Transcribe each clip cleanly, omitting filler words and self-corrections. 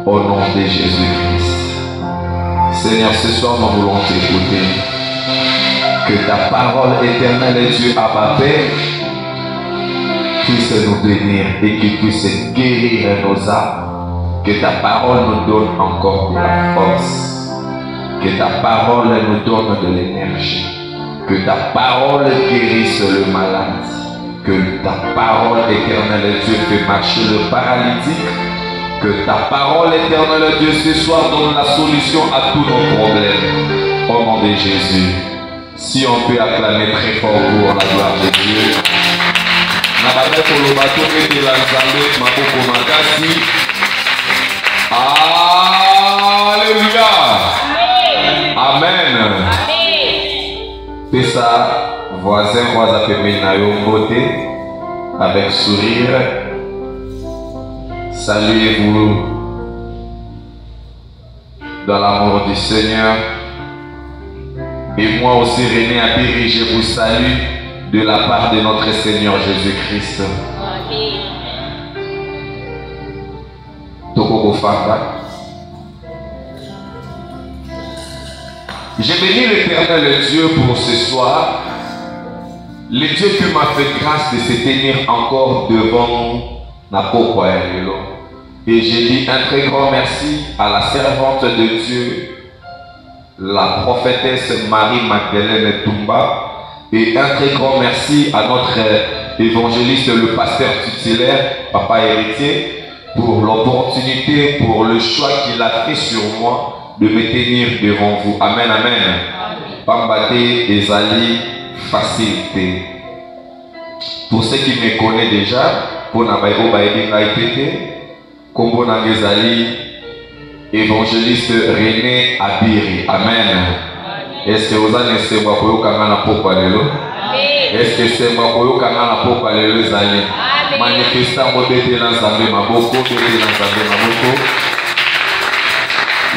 au nom de Jésus-Christ. Seigneur, ce soir nous voulons t'écouter. Que ta parole éternelle, Dieu Abba Père, puisse nous bénir et qu'il puisse guérir nos âmes. Que ta parole nous donne encore de la force. Que ta parole nous donne de l'énergie. Que ta parole guérisse le malade. Que ta parole éternelle, Dieu, fait marcher le paralytique. Que ta parole éternelle, Dieu, ce soir donne la solution à tous nos problèmes. Au nom de Jésus. Si on peut acclamer très fort pour la gloire de Dieu. Alléluia. Amen. Fais ça, voisin, beauté, avec sourire. Saluez-vous dans l'amour du Seigneur. Et moi aussi, René Abiri, je vous salue de la part de notre Seigneur Jésus-Christ. J'ai béni l'Éternel Dieu pour ce soir, le Dieu qui m'a fait grâce de se tenir encore devant nous. Et j'ai dit un très grand merci à la servante de Dieu, la prophétesse Marie-Magdalene Toumba, et un très grand merci à notre évangéliste, le pasteur titulaire, Papa Héritier, pour l'opportunité, pour le choix qu'il a fait sur moi de me tenir devant vous. Amen, amen. Pambate Ezali facilité. Pour ceux qui me connaissent déjà, pour Nabaïo Baïdinga Ipete, Kombo Nangezali, évangéliste René Abiri. Amen. Est-ce que vous avez essayé de voir Kangana Pokwalelo? Est-ce que c'est moi Kangana Pokwalelo Zali? Manifestant Mobété Lanzambe Maboko,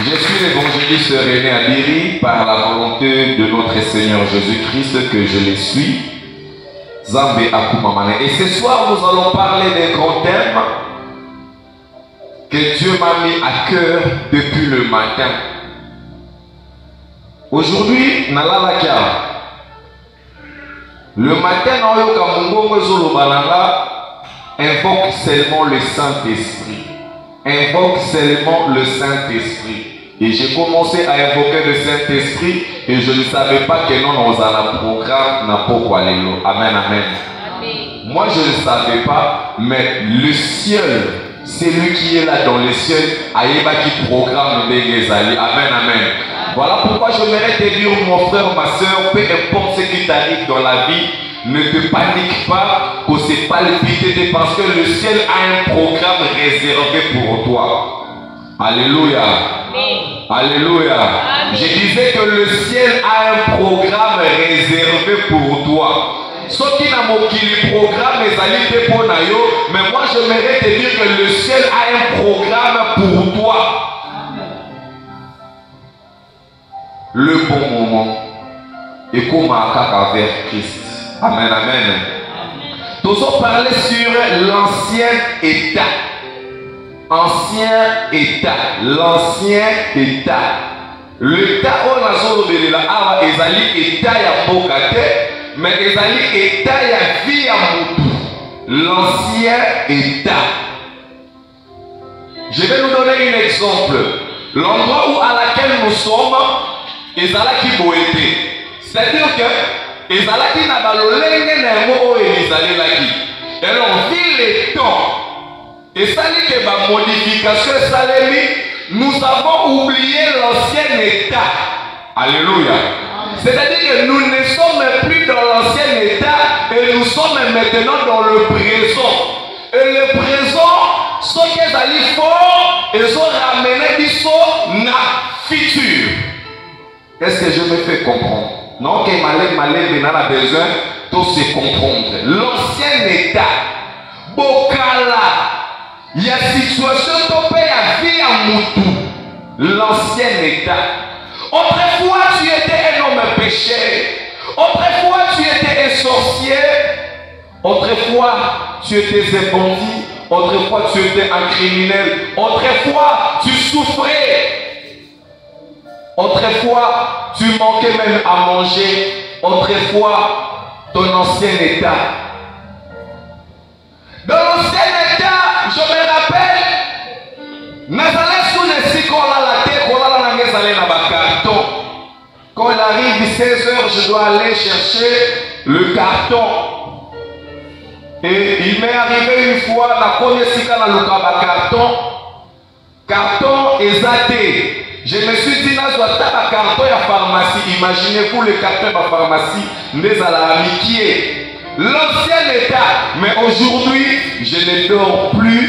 Je suis l'évangéliste René Abiri par la volonté de notre Seigneur Jésus-Christ que je le suis. Zambé Akumamane. Et ce soir, nous allons parler d'un grand thème que Dieu m'a mis à cœur depuis le matin. Aujourd'hui, le matin, invoque seulement le Saint-Esprit. Invoque seulement le Saint-Esprit. Et j'ai commencé à invoquer le Saint-Esprit et je ne savais pas que non, nous avons un programme. Amen, amen. Moi, je ne savais pas, mais le ciel, c'est lui qui est là dans le ciel, Aïba qui programme les alliés. Amen, amen. Voilà pourquoi j'aimerais te dire, mon frère, ma soeur, peu importe ce qui t'arrive dans la vie, ne te panique pas, que c'est pas le pitié, parce que le ciel a un programme réservé pour toi. Alléluia. Alléluia. Je disais que le ciel a un programme réservé pour toi. Ce qui n'a pas le programme est pour Nayo, mais moi j'aimerais te dire que le ciel a un programme pour toi. Le bon moment est comme un caca vers Christ. Amen, amen. Nous allons parler sur l'ancien état. Ancien état. L'ancien état. L'état où on a sorti de la awa ezali état ya bokate, mais ezali état ya vie ya mutu. L'ancien état. Je vais nous donner un exemple. L'endroit où à laquelle nous sommes, ezalaki boete. C'est-à-dire que ezalaki na balolenge na yango oyo ezalelaki. Alors, vu le temps, et ça dit que ma modification salemi, nous avons oublié l'ancien état. Alléluia. C'est-à-dire que nous ne sommes plus dans l'ancien état et nous sommes maintenant dans le présent. Et le présent, ce qu'ils allaient fort, ils ont ramené biso na futur. Est-ce que je me fais comprendre? Non, que malais, on a besoin de se comprendre. L'ancien état, Bokala, il y a situation topée à vie à Moutou. L'ancien état. Autrefois, tu étais un homme pécheur. Autrefois, tu étais un sorcier. Autrefois, tu étais un bandit. Autrefois, tu étais un criminel. Autrefois, tu souffrais. Autrefois, tu manquais même à manger. Autrefois, ton ancien état. Dans l'ancien état, je me rappelle, quand il arrive 16 heures, je dois aller chercher le carton. Et il m'est arrivé une fois, la première carton exaté. Je me suis dit, là, je dois taper carton à la pharmacie. Imaginez-vous le carton à la pharmacie, mais à la amitié. L'ancien état, mais aujourd'hui, je ne dors plus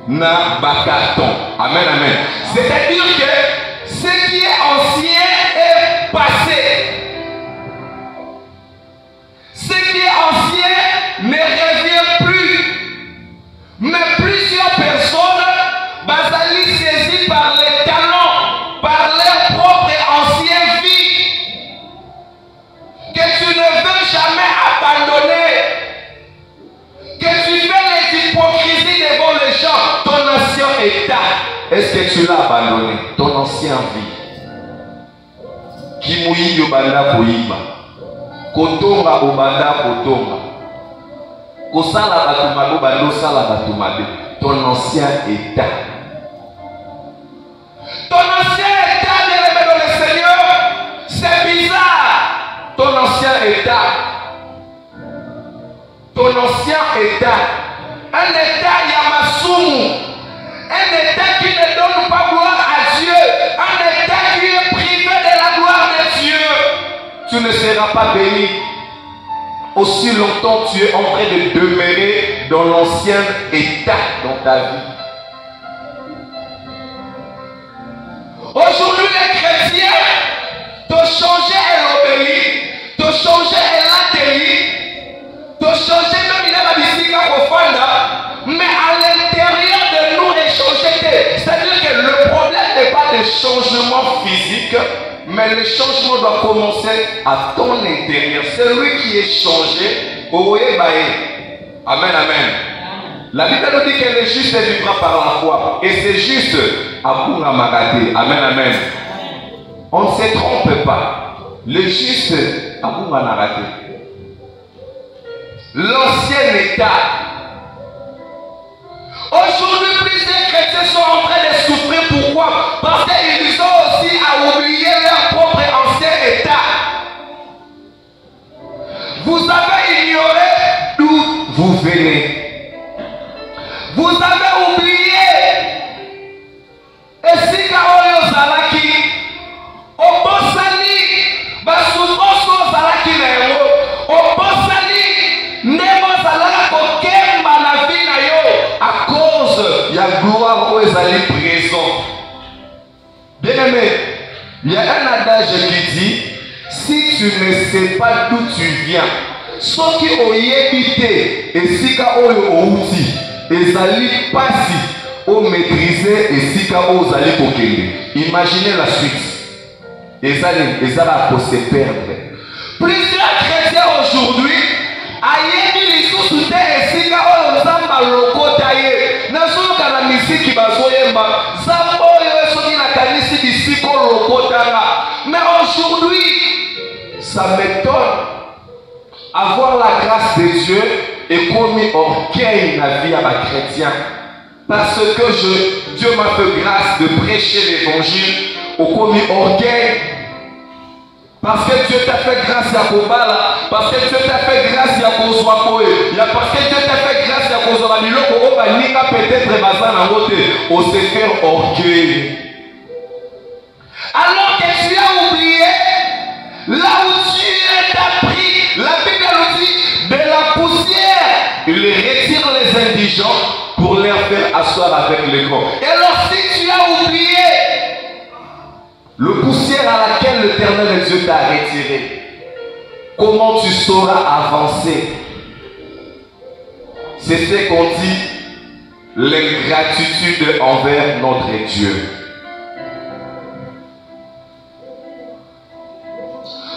dans le carton. Amen, amen. C'est-à-dire que ce qui est ancien est passé. Ce qui est ancien ne revient plus. Mais plusieurs personnes basalisent saisies par les talents, par leur propre ancienne vie, que tu ne veux jamais abandonner, que tu fais les hypocrisies devant les gens. Ton ancien état, est-ce que tu l'as abandonné? Ton ancienne vie. Qui mouille au banda koyiba, kotonga au banda kotonga, kosala batumado bando sala batumade. Ton ancien état. Ton ancien état, bien-aimé dans le Seigneur, c'est bizarre. Ton ancien état. Ton ancien état. Un état Yamasumu. Un état qui ne donne pas gloire à Dieu. Un état qui est privé de la gloire de Dieu. Tu ne seras pas béni. Aussi longtemps tu es en train de demeurer dans l'ancien état dans ta vie. Aujourd'hui, les chrétiens t'ont changé et l'obéi, t'ont changé et l'atterri, t'ont changé même il a la musique au fond, mais à l'intérieur de nous, les changé. C'est-à-dire que le problème n'est pas le changement physique, mais le changement doit commencer à ton intérieur. Celui qui est changé, amen, amen. La Bible nous dit que le juste vivra par la foi. Et c'est juste à pour Amen, amen. On ne se trompe pas. Le juste à pour Maragaté. L'ancien état. Aujourd'hui, plusieurs chrétiens sont en train de souffrir. Pourquoi? Parce qu'ils ont aussi à oublier leur propre ancien état. Vous avez ignoré d'où vous venez. Vous avez oublié. Et si Kaoyo Zalaki, au Bosani, Basoukoso Zalaki Nero, au Bosani, Nemo Zalaka Kokemba na vie na yo, à cause de la gloire où ils allaient présent. Bien aimé, il y a un adage qui dit, si tu ne sais pas d'où tu viens, ce qui ont évité, et si Kaoyo Outi, ils allaient passer au maîtriser et si Kaoyo Zali Kokende. Imaginez la suite. Ils allaient se perdre. Plusieurs chrétiens aujourd'hui, aïe, ils sont soudés et si Kaoyo Zamba Loko Taye. N'a pas la musique qui va soyemba. Zambo yosoki na kanisi bisiko Loko Tanga. Mais aujourd'hui, ça m'étonne. Avoir la grâce de Dieu est commis orgueil dans la vie à la chrétien. Parce que Dieu m'a fait grâce de prêcher l'évangile au commis orgueil. Parce que Dieu t'a fait grâce à Kobala. Parce que Dieu t'a fait grâce à Kozwakoe. Parce que Dieu t'a fait grâce à Kozwamilo. Peut-être on se fait orgueil. Alors que tu as oublié là où tu es appris. La Bible nous dit de la poussière, il retire les indigents pour les faire asseoir avec les grands. Et alors si tu as oublié le poussière à laquelle l'Éternel Dieu t'a retiré, comment tu sauras avancer? C'est ce qu'on dit, l'ingratitude envers notre Dieu.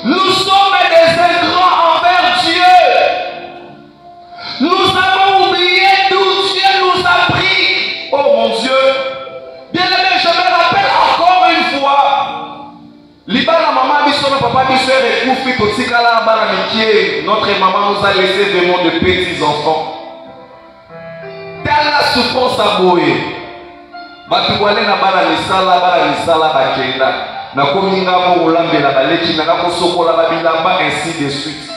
Nous sommes des ingrats envers Dieu. Nous avons oublié d'où Dieu nous a pris. Oh mon Dieu. Bien aimé, je papa du soeur et notre maman nous a laissé vraiment de petits enfants. Dans la souffrance à Boé. Batuwale na bala misala bakenda. Na kominga mo olambe na baleki na ko sokola ba bilamba ainsi de suite.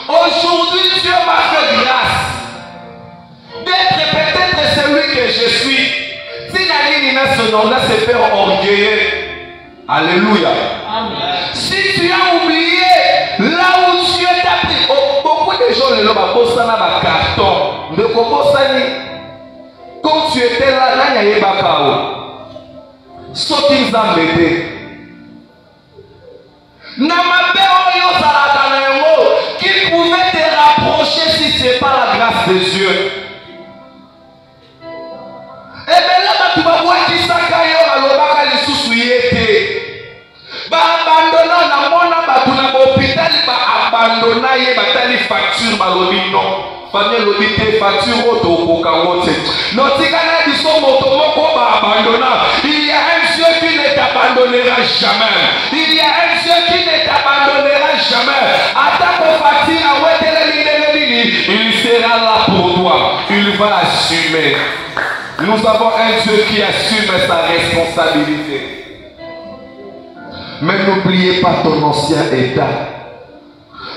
Aujourd'hui Dieu m'a fait grâce d'être peut-être celui que je suis. Si la ligne n'a ce nom-là, c'est faire orgueilleux. Alléluia. Amen. Si tu as oublié là où Dieu t'a pris, beaucoup de gens le l'ont bossé dans un carton. De Kobosani, quand tu étais là, il y a Bakao. Ce qu'ils ont embêté. Qui pouvait te rapprocher si ce n'est pas la grâce de Dieu. Et bien là, tu vas voir qui s'accueille à l'obaka les sous-souillés. Abandonnant na mona batuna hôpital ba abandonna ye batali facture balobi non famille lobi te facture auto kokangote notikana biso moto moko ba abandonna. Il y a un Dieu qui ne t'abandonnera jamais. Il y a un Dieu qui ne t'abandonnera jamais. Attaque facture à wetele lini, il sera là pour toi. Il va assumer. Nous avons un Dieu qui assume sa responsabilité. Mais n'oubliez pas ton ancien état.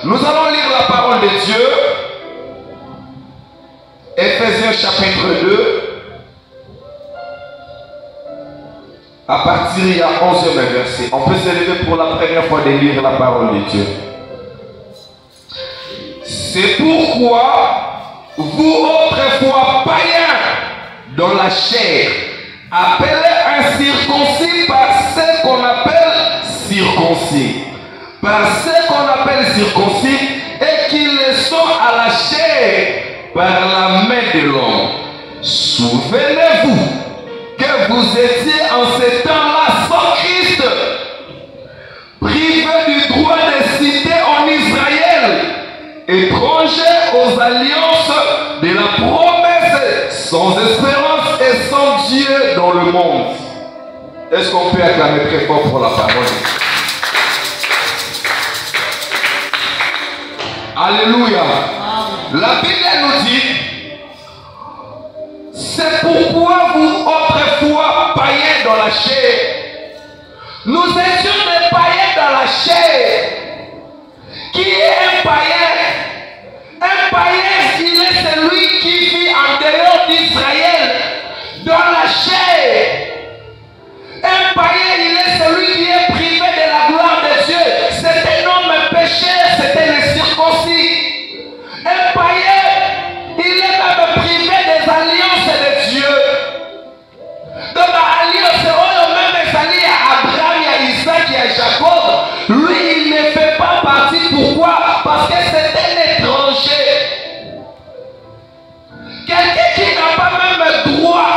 Nous allons lire la parole de Dieu. Ephésiens chapitre 2. À partir du 11e verset. On peut se lever pour la première fois de lire la parole de Dieu. C'est pourquoi vous autrefois païens dans la chair, appelés incirconcis par ce qu'on appelle circoncis. Par ce qu'on appelle circoncis et qui le sont à la chair par la main de l'homme. Souvenez-vous que vous étiez en ce temps-là sans Christ, privés du droit de cité en Israël, étrangers aux alliances de la promesse, sans espérance et sans Dieu dans le monde. Est-ce qu'on peut acclamer très fort pour la parole? Alléluia. La Bible nous dit, c'est pourquoi vous autrefois païens dans la chair. Nous étions des païens dans la chair. Qui est un païen? Un païen, il est celui qui vit en dehors d'Israël, dans la chair. Un païen, il est celui qui est privé de la gloire de Dieu. C'est un homme pécheur, c'est un incirconcis. Un païen, il est même privé des alliances de Dieu. Donc l'alliance, c'est même allié à Abraham, à Isaac et à Jacob. Lui, il ne fait pas partie. Pourquoi? Parce que c'est un étranger. Quelqu'un qui n'a pas même droit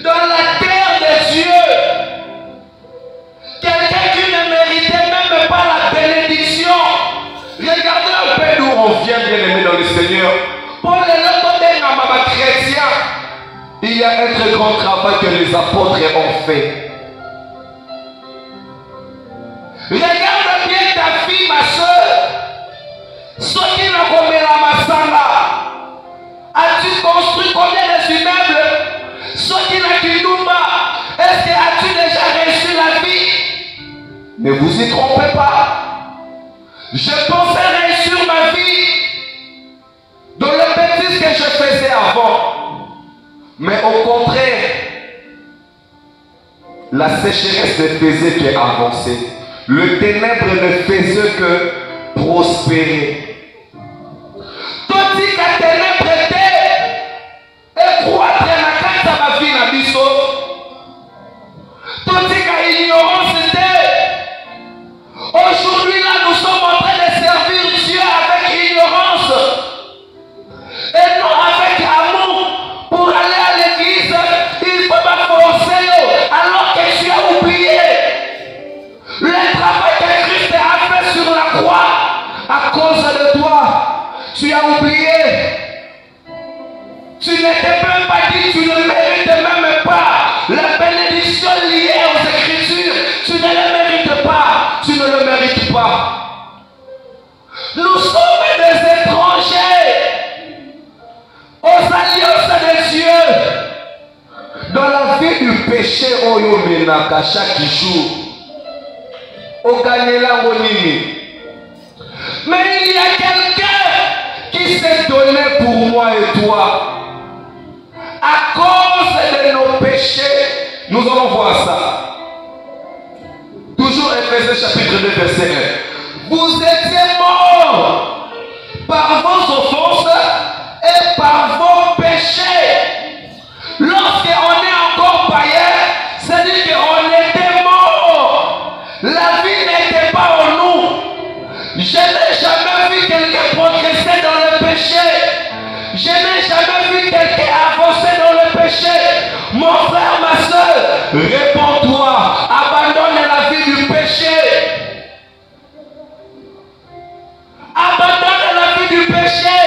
dans la terre de Dieu. Quelqu'un qui ne méritait même pas la bénédiction. Regardez un peu d'où on vient, bien aimé dans le Seigneur. Pour les chrétiens, il y a un très grand travail que les apôtres ont fait. Regarde bien ta fille, ma soeur. Ce qui n'a pas la masanga. As-tu construit combien d'immeubles? Ce qui n'a qu'une numba. Est-ce que as-tu déjà reçu la vie? Ne vous y trompez pas. Je pensais réussir ma vie dans le bêtise que je faisais avant. Mais au contraire, la sécheresse ne faisait qu'avancer. Le ténèbre ne faisait que prospérer. Tout ce que ténèbre était et croître dans la carte à ma vie na biso. Tout ce que ignorance était. Aujourd'hui là, nous sommes en train de servir Dieu avec ignorance et non avec amour. Pour aller à l'église, il faut pas forcer alors que tu as oublié le travail que Christ a fait sur la croix à cause de toi. Tu as oublié du péché oyo menaka chaque jour. Okanela ngonini. Mais il y a quelqu'un qui s'est donné pour moi et toi. À cause de nos péchés, nous allons voir ça. Toujours Éphésiens chapitre 2 verset 1. Vous étiez morts par vos offenses et par vos péchés. Lorsqu'on est encore païen, c'est-à-dire qu'on était morts. La vie n'était pas en nous. Je n'ai jamais vu quelqu'un progresser dans le péché. Je n'ai jamais vu quelqu'un avancer dans le péché. Mon frère, ma soeur, réponds-toi. Abandonne la vie du péché. Abandonne la vie du péché.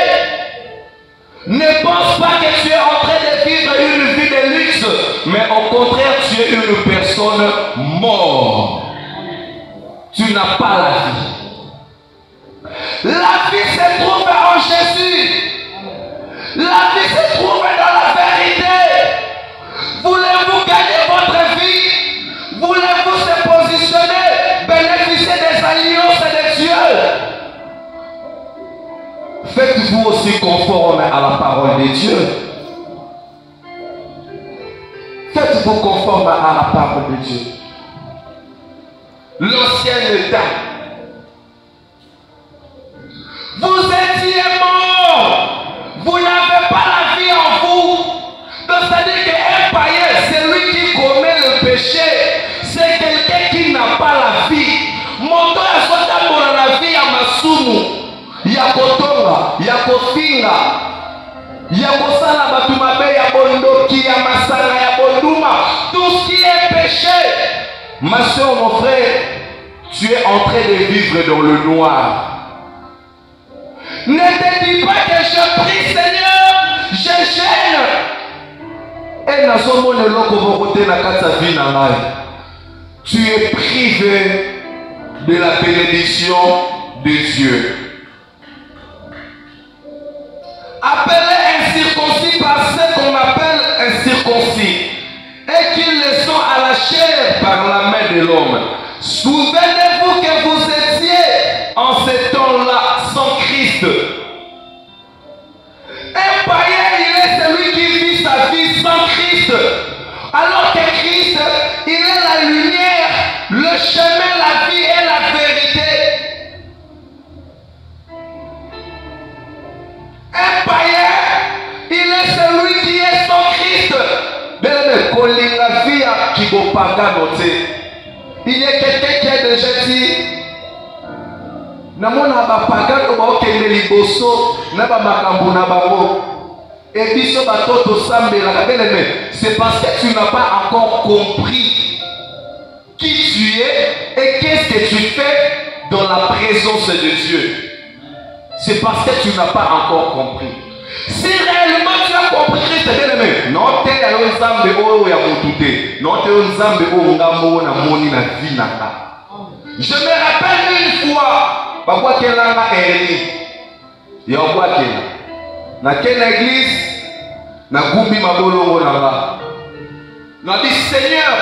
Ne pense pas que tu es en train de vivre une vie de luxe, mais au contraire, tu es une personne morte. Tu n'as pas la vie. La vie se trouve en Jésus. La vie se trouve dans la vérité. Voulez-vous gagner votre vie? Voulez-vous se positionner, bénéficier des alliances de Dieu? Faites-vous aussi conforme à la parole de Dieu. Faites-vous conforme à la parole de Dieu. L'ancien état. Vous étiez mort. Vous n'avez pas la vie en vous. Donc c'est-à-dire qu'un païen, celui qui commet le péché, c'est quelqu'un qui n'a pas la vie. Moto ya sota pour la vie à masumu. Ya kotonga, ya kofinga, ya kosala batumabe ya bondoki, ya masala ya bonduma, tout ce qui est péché. Ma soeur, mon frère, tu es en train de vivre dans le noir. Ne te dis pas que je prie, Seigneur, je gêne. Et dans ce monde, tu es privé de la bénédiction de Dieu. Appelez incirconcis par ce qu'on appelle incirconcis, et qu'ils le sont à la chair par la main de l'homme. Souvenez-vous que vous étiez en ce temps-là sans Christ. Un païen, il est celui qui vit sa vie sans Christ. Alors que Christ, il est la lumière, le chemin, la vie et la vérité. Un païen, il est celui qui est sans Christ. Il y a quelqu'un qui a déjà dit, c'est parce que tu n'as pas encore compris qui tu es et qu'est-ce que tu fais dans la présence de Dieu. C'est parce que tu n'as pas encore compris. Si réellement tu as compris Christ, bien-aimé, non, tu es un Nzambe oyo ya motuté, non, tu es un Nzambe oyo ngambo na moni na vie naka. Je me rappelle une fois, bakwa kelanga Ernie, ya kwa kela. Na quelle église, na gumbi mabolongo nanga. Na dit Seigneur,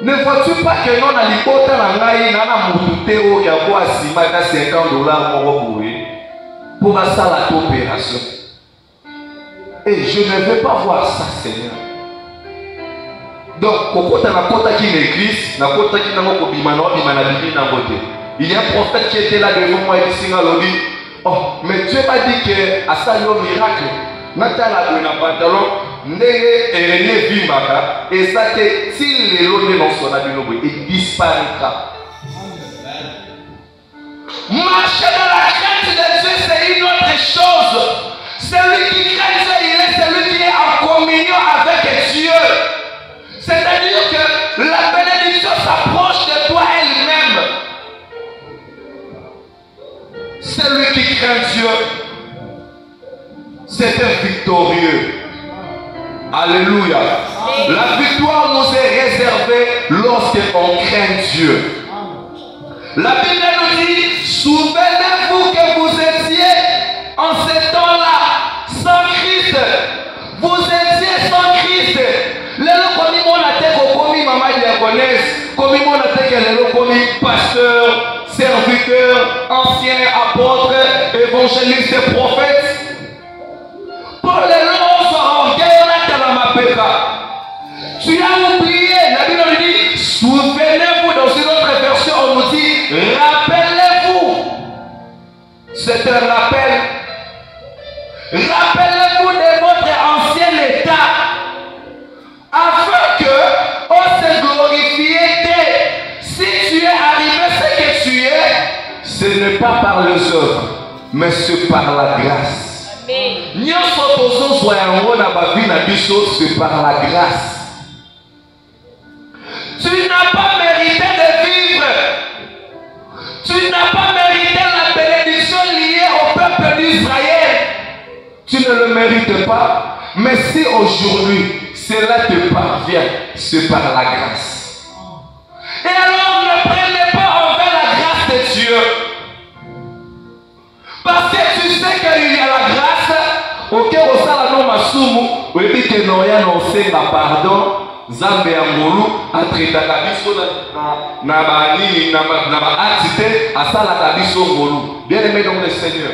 ne vois-tu pas que non na libota na ngai na na motuté oyo ya kwa sima ka $50 moko boye pour la salle d'opération. Et je ne veux pas voir ça, Seigneur. Donc, quand on a contacté l'église, on a contacté il y a un prophète qui était là devant moi et dit, oh, mais Dieu m'a dit que à ça il y a un miracle. Natala de la pantalon, nege René Vimaka, et ça que s'il est l'homme dans son abîme, il disparaîtra. Marcher dans la crainte de Dieu, c'est une autre chose. Celui qui craint Dieu, il est celui qui est en communion avec Dieu. C'est-à-dire que la bénédiction s'approche de toi elle-même. Celui qui craint Dieu, c'est un victorieux. Alléluia. La victoire nous est réservée lorsqu'on craint Dieu. La Bible nous dit, souvenez-vous que vous étiez en ce temps-là sans Christ. Vous étiez sans Christ. Le reconnaissent comme ils m'ont attaqué comme pasteur, serviteur, ancien, apôtre, évangéliste et prophète. Pour les lois, tu as oublié, la Bible dit, souvenez-vous, dans une autre version, on nous dit, rappelez-vous. C'est un rappel. Rappelez-vous de votre ancien état, afin que on se glorifie. Si tu es arrivé ce que tu es, ce n'est pas par les œuvres, mais c'est par la grâce. C'est par la grâce. Tu n'as pas mérité de vivre. Tu n'as pas mérité la bénédiction liée au peuple d'Israël. Tu ne le mérites pas. Mais si aujourd'hui cela te parvient, c'est par la grâce. Et alors ne prenez pas envers la grâce de Dieu. Parce que tu sais qu'il y a la grâce. Ok, au salon masumu, oui, que non ya non c'est la pardon. Zambe ya ngolu atreta kabiso na bani na ba atite asala kabiso ngolu. Bien aimé dans le Seigneur.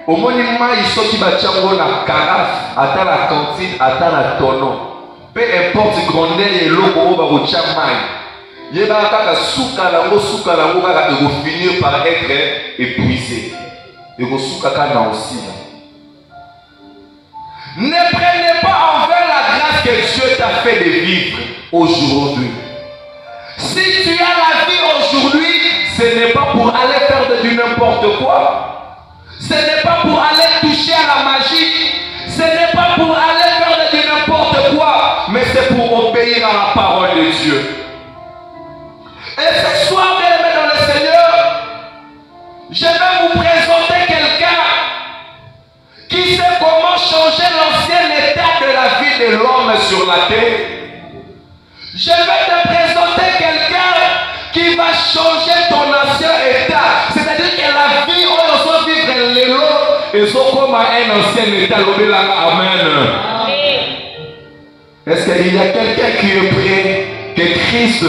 Au monument iso ki bachango na carafe, ata la cantine, ata la tonneau. Peu importe grandeur et logo ba ko chamai. Yeba kaka suka la ngo kaka de finir par être épuisé. Et vos soukakana aussi. Ne prenez pas envers la grâce que Dieu t'a fait de vivre aujourd'hui. Si tu as la vie aujourd'hui, ce n'est pas pour aller faire du n'importe quoi. Ce n'est pas pour aller toucher à la magie. Ce n'est pas pour aller faire du n'importe quoi. Mais c'est pour obéir à la parole de Dieu. Et ce soir, bien-aimés dans le Seigneur, je vais vous présenter quelqu'un qui sait comment changer l'ancien état de la vie de l'homme sur la terre. Je vais te présenter quelqu'un qui va changer ton ancien état. C'est-à-dire que la vie, on doit vivre les lots et sont comme un ancien état. Amen. Est-ce qu'il y a quelqu'un qui est prêt que Christ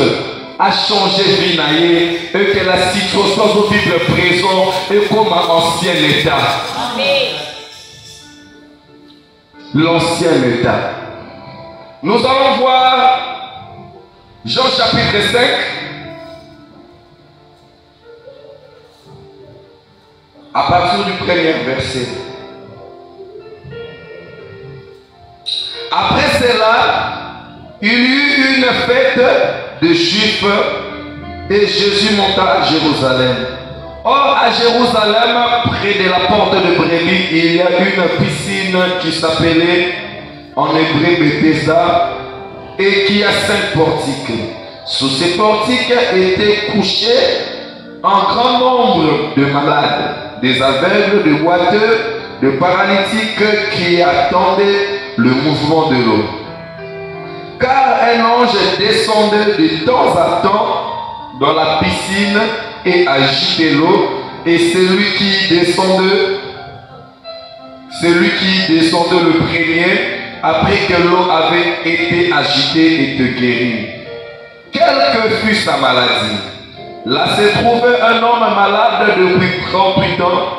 a changé vie naïe et que la situation de vivre présent est comme un ancien état. L'ancien état. Nous allons voir Jean chapitre 5. À partir du premier verset. Après cela, il y eut une fête de Juifs et Jésus monta à Jérusalem. Or, à Jérusalem, près de la porte de Brebis, il y a une piscine qui s'appelait en hébreu Bethesda et qui a 5 portiques. Sous ces portiques étaient couchés un grand nombre de malades, des aveugles, de boiteux, de paralytiques qui attendaient le mouvement de l'eau. Car un ange descendait de temps à temps dans la piscine et agitait l'eau, et celui qui descendait le premier, après que l'eau avait été agitée, était guéri. Quelle que fût sa maladie, là se trouvait un homme malade depuis 38 ans.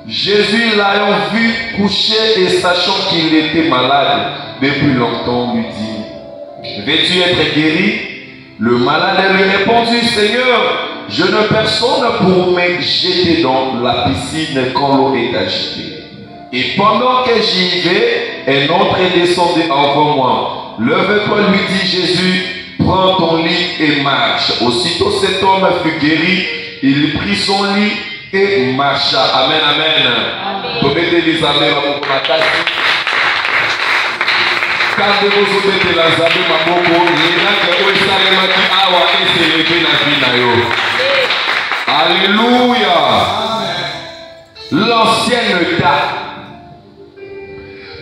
Jésus l'ayant vu coucher et sachant qu'il était malade depuis longtemps, lui dit: veux-tu être guéri? Le malade lui répondit: Seigneur, je ne personne pour me jeter dans la piscine quand l'eau est agitée. Et pendant que j'y vais, un autre est descendu avant moi. Lève-toi, lui dit Jésus, prends ton lit et marche. Aussitôt cet homme fut guéri, il prit son lit et marcha. Amen, amen. Quand vous mettez la zabe maboko, alléluia. L'ancien état.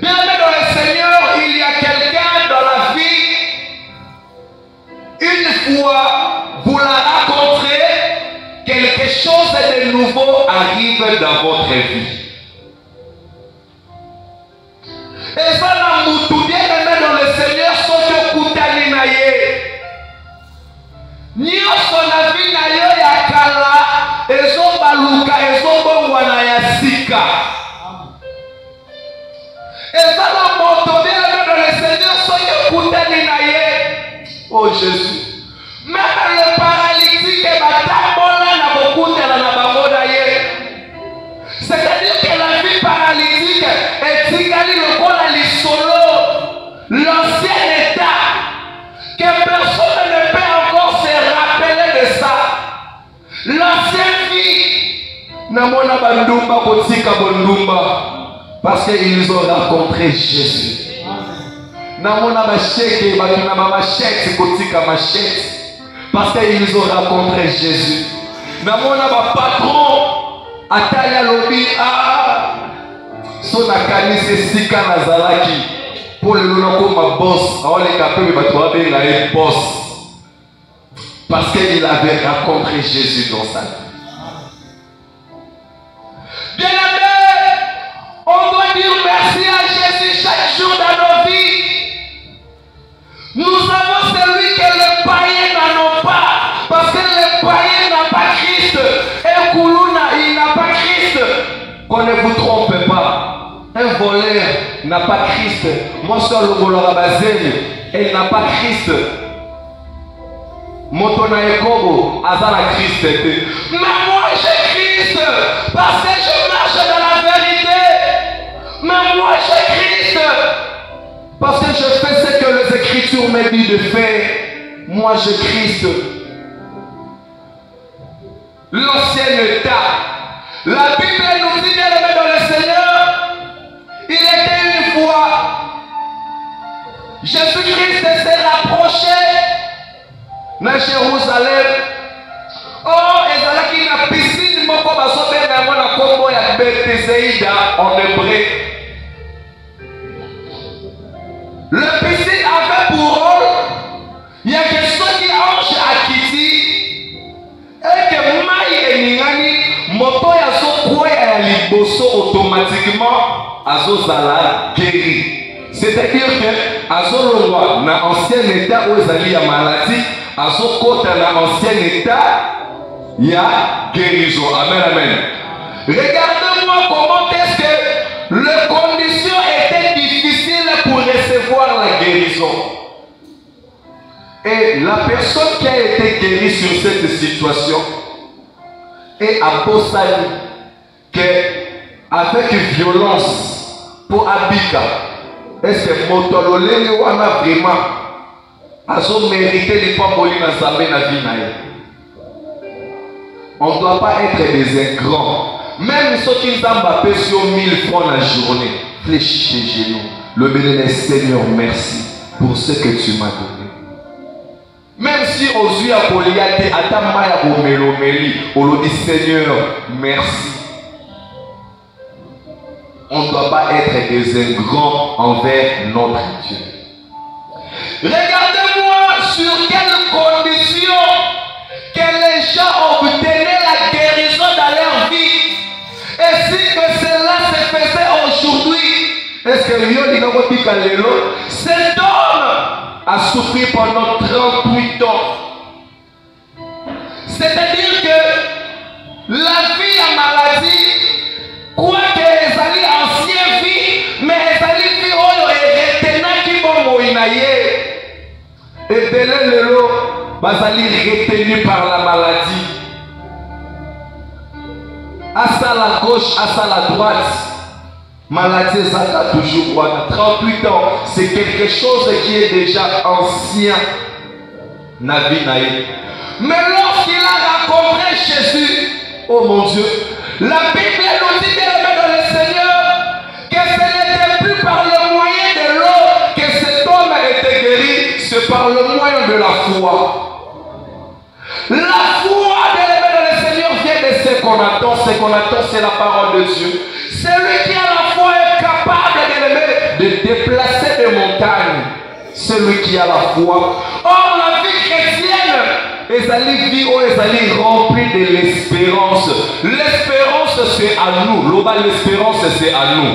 Bien aimé dans le Seigneur, il y a quelqu'un dans la vie, une fois vous la rencontrez, quelque chose de nouveau arrive dans votre vie. Et ça, la moutou, bien aimé dans le Seigneur, Oh Jésus. Même le paralytique est c'est-à-dire que la vie paralytique est égale le corps à l'isolo, l'ancien état, que personne ne peut encore se rappeler de ça. L'ancienne vie, namona bandumba kotika bondumba, parce qu'ils ont rencontré Jésus. Namona macheke bakina machete kotika machete, parce qu'ils ont rencontré Jésus. Namona ba patron ataya lobi so nakanisi sika nazalaki pour le lonako ma boss aoleka pe bato babenga ye boss parce qu'il avait rencontré Jésus dans sa vie. Bien aimé, on doit dire merci à Jésus chaque jour dans nos vies. Nous avons celui que les païens n'en ont pas, parce que les païens n'ont pas Christ. Et Koulouna, il n'a pas Christ. Qu'on ne vous trompe pas. Un voleur n'a pas Christ. Mon soeur le voleur à Bazen, elle n'a pas Christ. Motona Ekobo, Azala Christ. Mais moi j'ai Christ, parce que je marche dans la vérité. Mais moi j'ai Christ, parce que je fais ce que les Écritures me disent de faire. Moi j'ai Christ. L'ancien état. La Bible nous dit, bien aimé dans le Seigneur, il était une fois. Jésus-Christ s'est rapproché dans Jérusalem. Oh, ezalaki na piscine moko bazobenga yango na kombo ya Bethesda en hébreu. Le piscine avait pour rôle, il y a quelque chose qui ange à Kiti, et que mai eningani moto ya so ya liboso automatiquement azozala guéri. C'est-à-dire que azolongwa na ancien état où ezali ya maladie, azokota na ancien état ya guérison. Amen, amen. Regardez-moi comment est-ce que les conditions étaient difficiles pour recevoir la guérison. Et la personne qui a été guérie sur cette situation est Apostle qu'avec violence pour Abika. Est-ce que Motololé wana vraiment a mérité les pamboli na Zambé na vie na ye? On ne doit pas être des ingrats. Même ceux qui ont payé sur 1000 francs la journée, fléchis tes genoux. Le bénémoine Seigneur, merci pour ce que tu m'as donné. Même si aux yeux à Poliate, à ta maille au mélomeli, on dit Seigneur, merci. On ne doit pas être des ingrats envers notre Dieu. Regardez-moi sur quelles conditions que les gens obtenaient la guérison dans leur vie. Et si que cela se faisait aujourd'hui, est-ce que cet homme a souffert pendant 38 ans? C'est-à-dire que la vie à maladie, quoi que les ancienne vie, mais les alliés vie et retenant qui vont mourir. Et Belé Lelo, Bazali retenu par la maladie. À ça la gauche, à ça la droite. Maladie, ça a toujours 38 ans. C'est quelque chose qui est déjà ancien. Navi Naï. Mais lorsqu'il a rencontré Jésus, oh mon Dieu, la Bible nous dit bien dans le Seigneur que ce n'était plus par le moyen de l'eau que cet homme était guéri, c'est par le moyen de la foi. La foi dans le Seigneur vient de ce qu'on attend. Ce qu'on attend, c'est la parole de Dieu. Celui qui a la foi est capable de déplacer des montagnes. Celui qui a la foi. Or, la vie chrétienne, elle est remplie de l'espérance. L'espérance, c'est à nous. L'espérance, c'est à nous.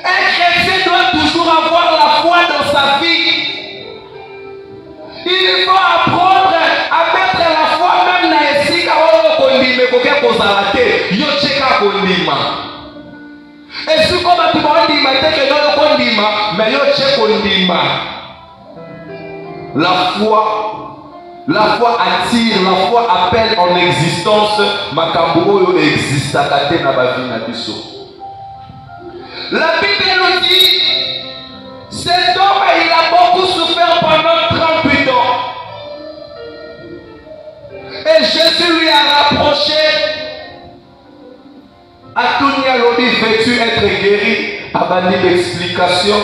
Un chrétien doit toujours avoir la foi dans sa vie. Il faut apprendre à mettre la foi même dans les sites et si comme tu vas dire mais yo check on dima. La foi attire, la foi appelle en existence makambo oyo existaka te na ba vie na biso. La Bible nous dit, cet homme il a beaucoup souffert pendant 38 ans. Et Jésus lui a rapproché. Atouni Alobi, veux-tu être guéri? Abandi l'explication.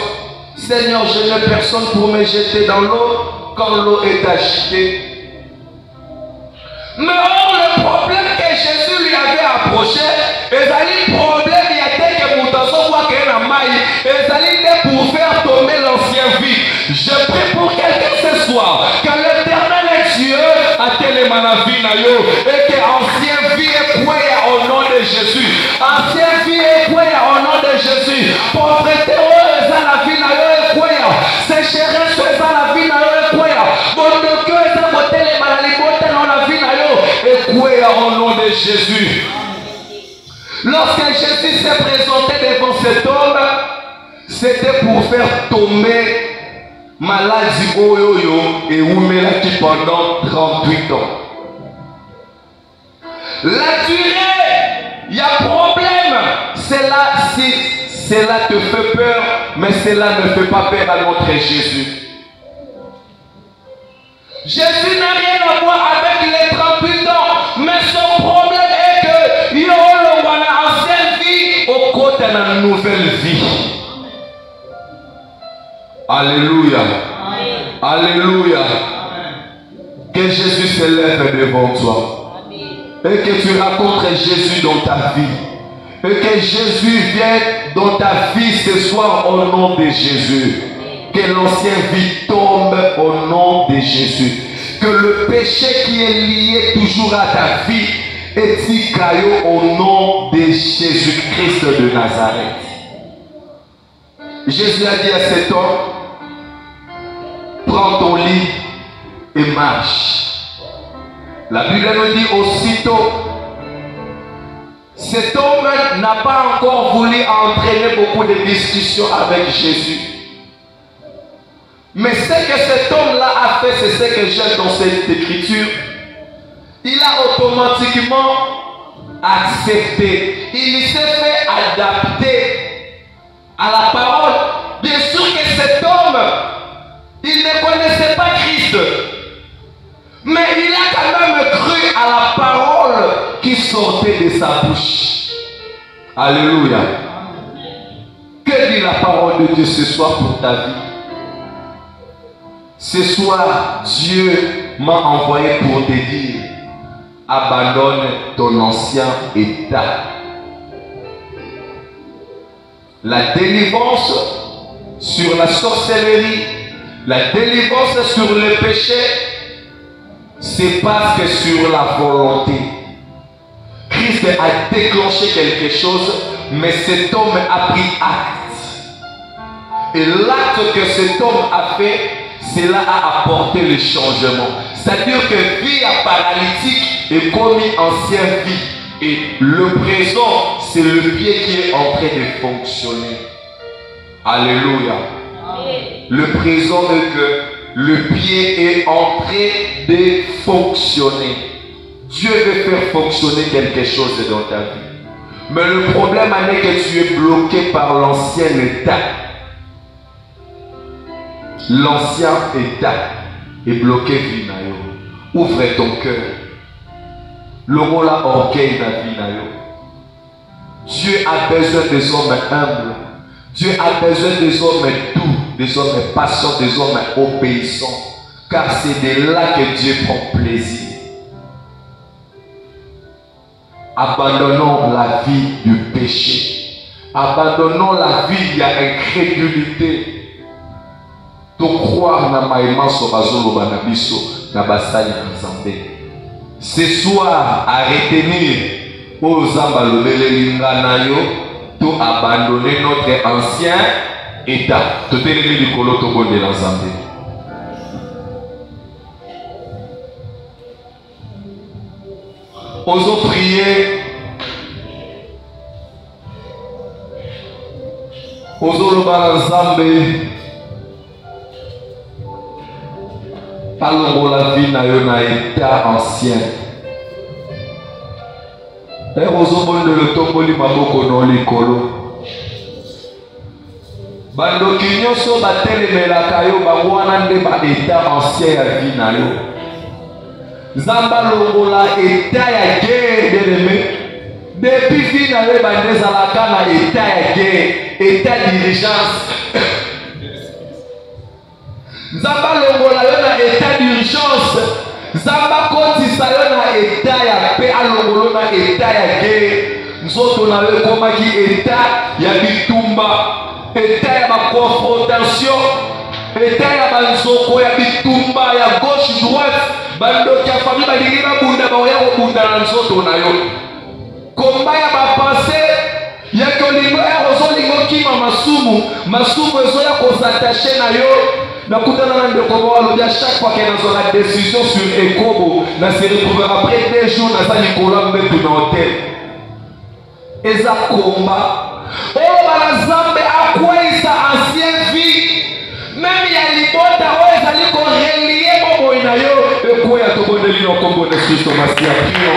Seigneur, je n'ai personne pour me jeter dans l'eau quand l'eau est agitée. Mais or, le problème que Jésus lui avait approché, il a dit problème, il y a tel que Moutasso voit qu'il y a un maille, il a dit pour faire tomber l'ancien vie. Je prie pour quelqu'un ce soir, que l'Éternel est Dieu à Télémanavinayo et que ancien vie est quoi au nom de Jésus. Ancien vie est quoi au nom de Jésus. Pauvreté, la vie na yo est quoi. Sécheresse, la vie na yo est quoi. Bon de cœur, ça va Télémanavinayo dans la vie na yo. Et quoi au nom de Jésus. Lorsque Jésus s'est présenté devant cet homme, c'était pour faire tomber maladie oyoyo et oumelaki pendant 38 ans. La durée, il y a problème. Cela te fait peur, mais cela ne fait pas peur à notre Jésus. Jésus n'a rien à voir avec les 38 ans, mais son problème est que il y a une ancienne vie au côté de la nouvelle vie. Alléluia. Alléluia. Que Jésus s'élève devant toi. Et que tu rencontres Jésus dans ta vie. Et que Jésus vienne dans ta vie ce soir au nom de Jésus. Que l'ancienne vie tombe au nom de Jésus. Que le péché qui est lié toujours à ta vie est caillou au nom de Jésus-Christ de Nazareth. Jésus a dit à cet homme, prends ton lit et marche. La Bible nous dit aussitôt, cet homme n'a pas encore voulu entraîner beaucoup de discussions avec Jésus. Mais ce que cet homme-là a fait, c'est ce que j'aime dans cette écriture. Il a automatiquement accepté. Il s'est fait adapter à la parole. Bien sûr que cet homme, il ne connaissait pas Christ. Mais il a quand même cru à la parole qui sortait de sa bouche. Alléluia. Que dit la parole de Dieu ce soir pour ta vie? Ce soir, Dieu m'a envoyé pour te dire, abandonne ton ancien état. La délivrance sur la sorcellerie, la délivrance sur le péché, c'est parce que sur la volonté. Christ a déclenché quelque chose, mais cet homme a pris acte. Et l'acte que cet homme a fait, cela a apporté le changement. C'est-à-dire que vie à paralytique est commis ancienne vie. Et le présent, c'est le pied qui est en train de fonctionner. Alléluia. Le présent est que le pied est en train de fonctionner. Dieu veut faire fonctionner quelque chose dans ta vie. Mais le problème est que tu es bloqué par l'ancien état. L'ancien état est bloqué. Ouvre ton cœur. Le mot là, orgueil dans la vie. Dieu a besoin des hommes humbles. Dieu a besoin des hommes doux, des hommes patients, des hommes obéissants. Car c'est de là que Dieu prend plaisir. Abandonnons la vie du péché. Abandonnons la vie de l'incrédulité. De croire na maïma sobazolo banabiso na basali nzambe. Ce soir, à retenir aux ambalobelelinganayo, tout abandonner notre ancien état. Tout est du colotobo de l'ensemble. Osons prier. Osons le l'ensemble. alongola vie na yo na état ancien. Ozobondelo tomboli maboko na likolo. Bandoki nyonso batelemelaka yo bango wana nde ba état ancien ya vie na yo. Nzambe alongola état ya guerre bien-aimé. Depuis vie na yo bande ezalaka na état ya guerre, état d'urgence. Nzambe alongola yo na état d'urgence. Nzambe akotisa yo na état ya paix, alongolo na état ya guerre. Nzoto na yo ekomaki état ya bitumba, état ya confrontation, état ya banzoko ya bitumba ya gauche droite. Bandoki ya famille balingi babunda baoya kobunda na nzoto na yo. Komba ya bapense ya kolingo ezolingo kima masumu ezoya kosattache na yo. Nakutana na ndeko bawalobi à chaque fois qu'elle a la décision sur Ekobo, na se retrouvera après 2 jours na sa Nicolas mbetu na hôtel. Eza komba oyo banazambe akwesa ancien vie même ya libota oyo ezali korelie boboyi na yo ekoya tobondeli na kombo na Kristo Masia pio.